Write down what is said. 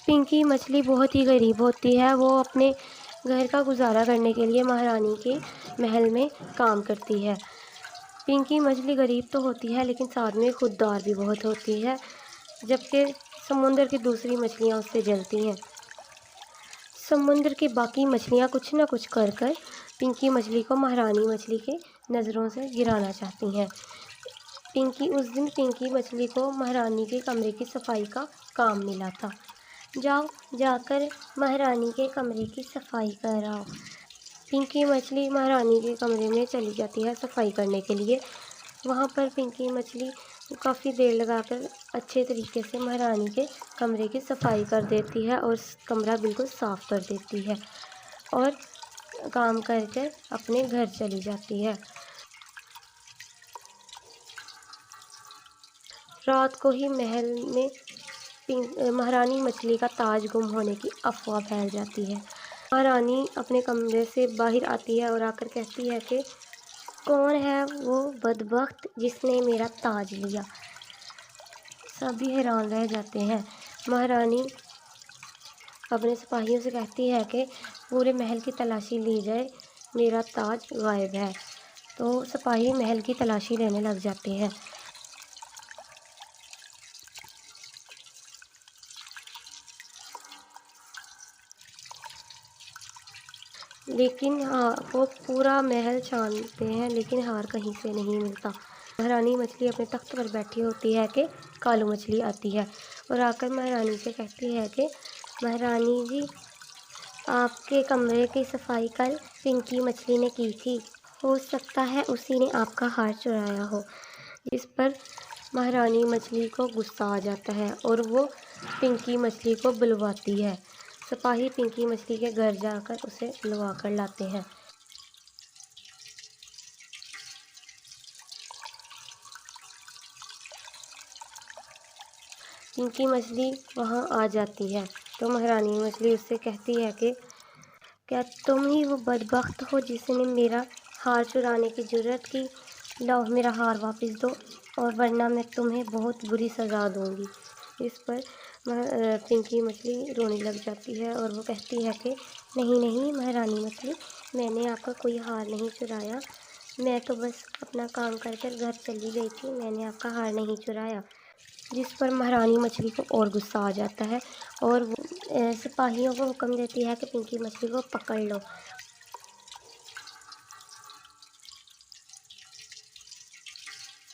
پنکی مچھلی بہت ہی غریب ہوتی ہے، وہ اپنے گھر کا گزارا کرنے کے لیے مہارانی کے محل میں کام کرتی ہے۔ پنکی مچھلی غریب تو ہوتی ہے لیکن ساتھ میں خوددار بھی بہت ہوتی ہے، جبکہ سمندر کی دوسری مچھلیاں اس سے جلتی ہیں۔ سمندر کی باقی مچھلیاں کچھ نہ کچھ کر پنکی مچھلی کو مہارانی مچھلی کے نظروں سے گرانا چاہتی ہیں۔ اس دن پنکی مچھلی کو مہارانی کے کمرے کی صفائی کا کام ملا تھا۔ جاؤ، جا کر مہارانی کے کمرے کی صفائی کراؤ۔ پنکی مچھلی مہارانی کے کمرے میں چلی جاتی ہے صفائی کرنے کے لیے۔ وہاں پر پنکی مچھلی کافی دیر لگا کر اچھے طریقے سے مہارانی کے کمرے کی صفائی کر دیتی ہے اور کمرہ بالکل صاف کر دیتی ہے اور کام کر کے اپنے گھر چلی جاتی ہے۔ رات کو ہی محل میں مہارانی مچھلی کا تاج گم ہونے کی افواہ پھیل جاتی ہے۔ مہارانی اپنے کمرے سے باہر آتی ہے اور آ کر کہتی ہے کہ کون ہے وہ بدبخت جس نے میرا تاج لیا؟ سبھی حیران رہ جاتے ہیں۔ مہارانی اپنے سپاہیوں سے کہتی ہے کہ پورے محل کی تلاشی لی جائے، میرا تاج غائب ہے۔ تو سپاہی محل کی تلاشی لینے لگ جاتے ہیں۔ لیکن وہ پورا محل چھانتے ہیں لیکن ہار کہیں سے نہیں ملتا۔ مہارانی مچھلی اپنے تخت پر بیٹھی ہوتی ہے کہ کالو مچھلی آتی ہے اور آ کر مہارانی سے کہتی ہے کہ مہارانی جی، آپ کے کمرے کی صفائی کل پنکی مچھلی نے کی تھی، ہو سکتا ہے اسی نے آپ کا ہار چرایا ہو۔ جس پر مہارانی مچھلی کو غصہ آ جاتا ہے اور وہ پنکی مچھلی کو بلواتی ہے۔ سپاہی پنکی مچھلی کے گھر جا کر اسے بلوا کر لاتے ہیں۔ پنکی مچھلی وہاں آ جاتی ہے تو مہارانی مچھلی اس سے کہتی ہے کہ کیا تم ہی وہ بدبخت ہو جس نے میرا ہار چرانے کی جرات کی؟ لاؤ میرا ہار واپس دو اور ورنہ میں تمہیں بہت بری سزا دوں گی۔ اس پر پنکی مچھلی رونے لگ جاتی ہے اور وہ کہتی ہے کہ نہیں نہیں مہارانی مچھلی، میں نے آپ کا کوئی ہار نہیں چرایا، میں تو بس اپنا کام کر کر گھر چلی گئی تھی، میں نے آپ کا ہار نہیں چرایا۔ جس پر مہارانی مچھلی کو اور غصہ آ جاتا ہے اور وہ سپاہیوں کو حکم دیتی ہے کہ پنکی مچھلی کو پکڑ لو